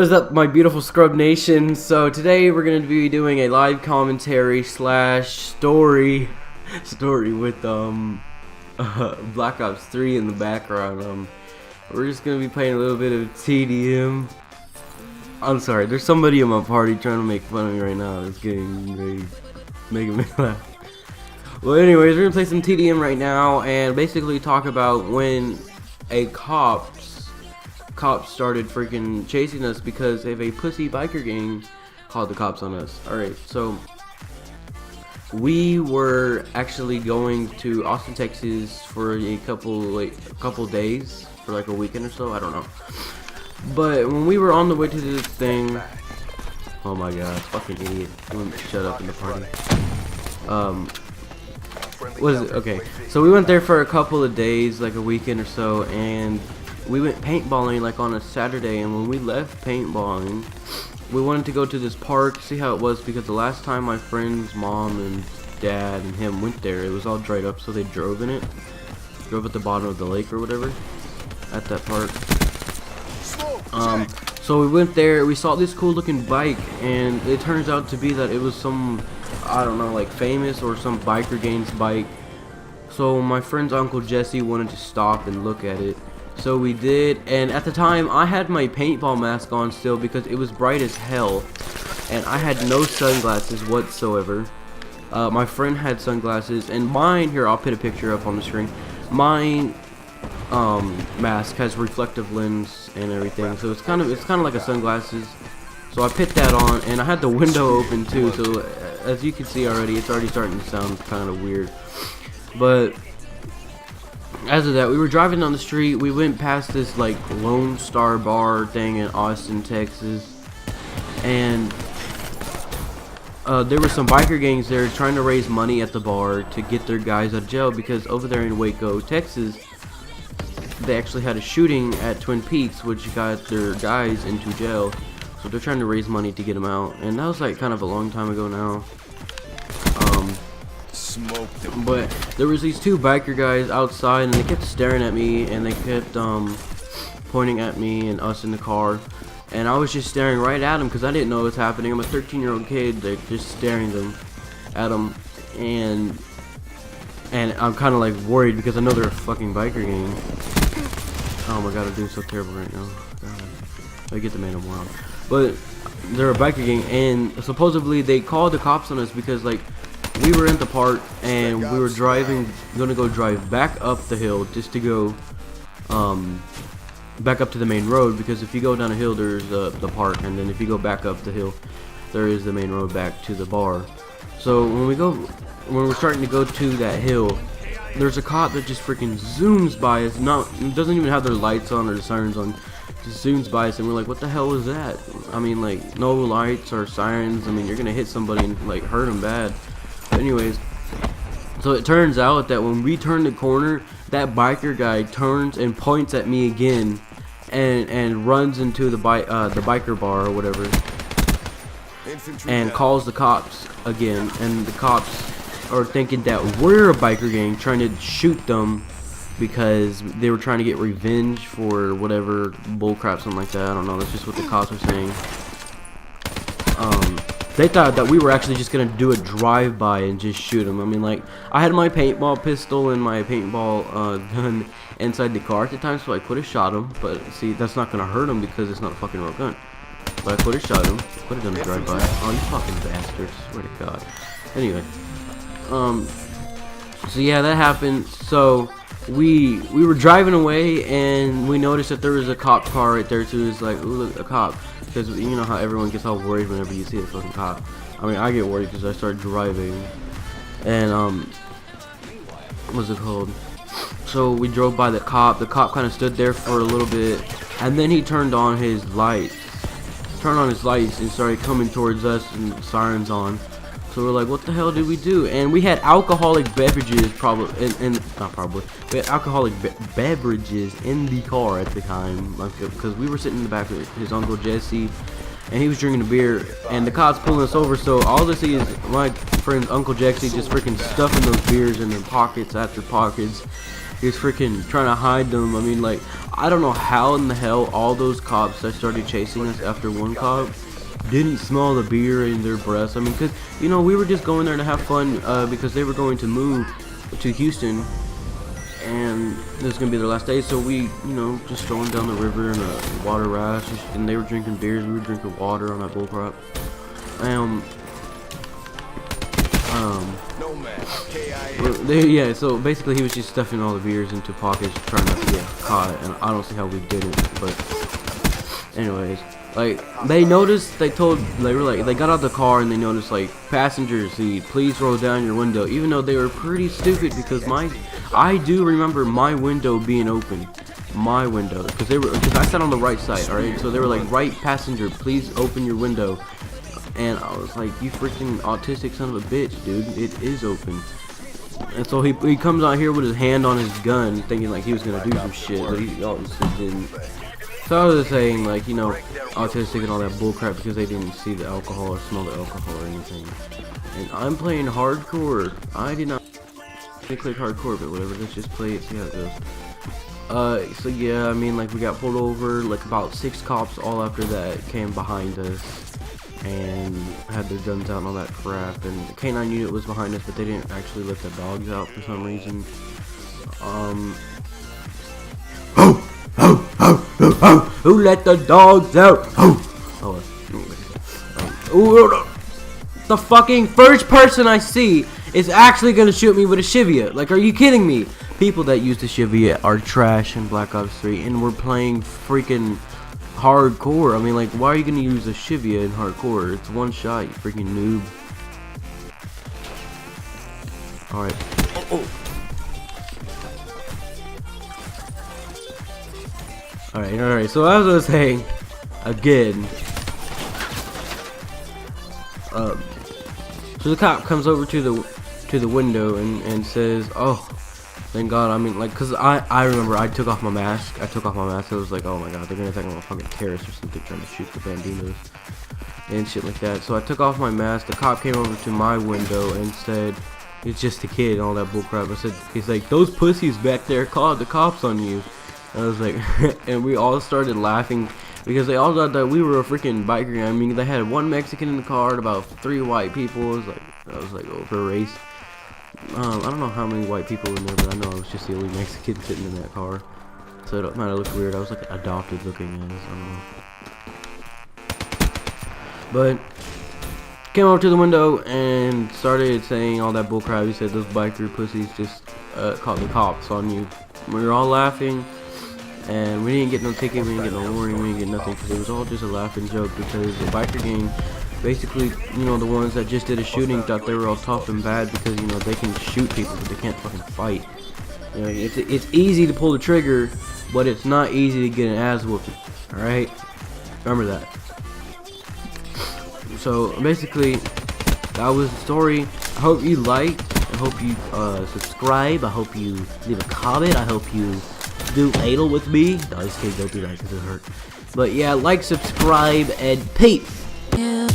What is up, my beautiful Scrub Nation? So today we're going to be doing a live commentary slash story with Black Ops 3 in the background. We're just going to be playing a little bit of TDM. I'm sorry, there's somebody in my party trying to make fun of me right now. It's making me laugh. Well, anyways, we're going to play some TDM right now and basically talk about when a cops started freaking chasing us because of a pussy biker gang called the cops on us. Alright, so we were actually going to Austin, Texas for a couple days, for like a weekend or so, I don't know. But when we were on the way to this thing, oh my god, fucking idiot, shut up in the party. Okay, so we went there for a couple of days, like a weekend or so, and we went paintballing like on a Saturday. And when we left paintballing, we wanted to go to this park, see how it was, because the last time my friend's mom and dad and him went there, it was all dried up, so they drove in it, drove at the bottom of the lake or whatever, at that park. So we went there, we saw this cool looking bike, and it turns out to be that it was some, I don't know, like famous or some biker gang's bike. So my friend's uncle Jesse wanted to stop and look at it, so we did. And at the time I had my paintball mask on still because it was bright as hell, and I had no sunglasses whatsoever. My friend had sunglasses, and mine, here, I'll put a picture up on the screen, mine mask has reflective lens and everything, so it's kind of like a sunglasses. So I put that on, and I had the window open too, so as you can see already, it's already starting to sound kind of weird. But as of that, we were driving down the street, we went past this like Lone Star bar thing in Austin, Texas, and there were some biker gangs there trying to raise money at the bar to get their guys out of jail, because over there in Waco, Texas, they actually had a shooting at Twin Peaks which got their guys into jail. So they're trying to raise money to get them out, and that was like kind of a long time ago now. But there was these two biker guys outside, and they kept staring at me, and they kept pointing at me and us in the car, and I was just staring right at them because I didn't know what was happening. I'm a 13-year-old kid, like, just staring at them, and I'm kind of like worried because I know they're a fucking biker gang. Oh my god, I'm doing so terrible right now. God. I get the man of world. But they're a biker gang, and supposedly they called the cops on us because, like, we were in the park and we were gonna go drive back up the hill just to go back up to the main road, because if you go down a hill there's the park, and then if you go back up the hill there is the main road back to the bar. So when we're starting to go to that hill, there's a cop that just freaking zooms by us. It doesn't even have their lights on or the sirens on. Just zooms by us, and we're like, what the hell is that? I mean, like, no lights or sirens. I mean, you're gonna hit somebody and like hurt them bad. But anyways, so it turns out that when we turn the corner, that biker guy turns and points at me again, and runs into the biker bar or whatever, and calls the cops again. And the cops are thinking that we're a biker gang trying to shoot them because they were trying to get revenge for whatever bullcrap, something like that. I don't know, that's just what the cops were saying. They thought that we were actually just gonna do a drive-by and just shoot them. I mean, like, I had my paintball pistol and my paintball gun inside the car at the time, so I could have shot him, but see, that's not gonna hurt him because it's not a fucking real gun. But I could have shot him, could have done a drive-by. Oh, you fucking bastards, swear to god. Anyway, so yeah, that happened. So we were driving away, and we noticed that there was a cop car right there too. It's like, ooh, look, a cop. Because you know how everyone gets all worried whenever you see a fucking cop. I mean, I get worried because I start driving. And what's it called? So we drove by the cop. The cop kind of stood there for a little bit, and then he turned on his lights. And started coming towards us, and sirens on. So we're like, what the hell did we do? And we had alcoholic beverages, we had alcoholic beverages in the car at the time, like, because we were sitting in the back with his uncle Jesse, and he was drinking a beer, and the cops pulling us over. So all I see is my friend's uncle Jesse just freaking stuffing those beers in their pockets after pockets, he was freaking trying to hide them. I mean, like, I don't know how in the hell all those cops that started chasing us after one cop didn't smell the beer in their breaths. I mean, because, you know, we were just going there to have fun because they were going to move to Houston, and this was going to be their last day, so we, you know, just strolling down the river in a water raft, and they were drinking beers, we were drinking water on that bullcrap. Yeah, so basically he was just stuffing all the beers into pockets, trying not to get caught, and I don't see how we didn't, but anyways, like, they noticed, they got out of the car and they noticed, like, passenger seat, please roll down your window, even though they were pretty stupid, because I do remember my window being open, my window, because I sat on the right side, alright, so they were like, right passenger, please open your window, and I was like, you freaking autistic son of a bitch, dude, it is open. And so he comes out here with his hand on his gun, thinking like he was gonna do some shit, but he obviously didn't. So I was just saying, like, you know, autistic and all that bullcrap because they didn't see the alcohol or smell the alcohol or anything. And I'm playing hardcore. I did not click hardcore, but whatever. Let's just play it, see how it goes. So yeah, I mean, like, we got pulled over. Like, about 6 cops all after that came behind us and had their guns out and all that crap, and the K9 unit was behind us, but they didn't actually let the dogs out for some reason. Who let the dogs out? The fucking first person I see is actually gonna shoot me with a Shivia. Like, are you kidding me? People that use the Shivia are trash in Black Ops 3, and we're playing freaking hardcore. I mean, like, why are you gonna use a Shivia in hardcore? It's one shot, you freaking noob. Alright. Alright, so as I was saying, again, so the cop comes over to the window and says, oh, thank God. I mean, like, cause I remember I took off my mask. I was like, oh my God, they're gonna think I'm a fucking terrorist or something, trying to shoot the banditos and shit like that. So I took off my mask. The cop came over to my window and said, it's just a kid and all that bullcrap. I said, he's like, those pussies back there called the cops on you. And I was like, and we all started laughing because they all thought that we were a freaking biker gang. I mean, they had 1 Mexican in the car and about 3 white people. It was like over a race. I don't know how many white people were in there, but I know I was just the only Mexican sitting in that car. So it might have looked weird. I was like adopted looking as, I don't know. But came over to the window and started saying all that bullcrap. He said those biker pussies just called the cops on you. We were all laughing, and we didn't get no ticket, we didn't get no warning, we didn't get nothing, because it was all just a laughing joke, because the biker gang, basically, you know, the ones that just did a shooting thought they were all tough and bad because, you know, they can shoot people, but they can't fucking fight. You know, it's easy to pull the trigger, but it's not easy to get an ass whooping, alright? Remember that. So, basically, that was the story. I hope you liked. I hope you subscribe. I hope you leave a comment. I hope you do anal with me. No, just kidding. Don't do that because it hurt. But yeah, like, subscribe, and peace. Yeah.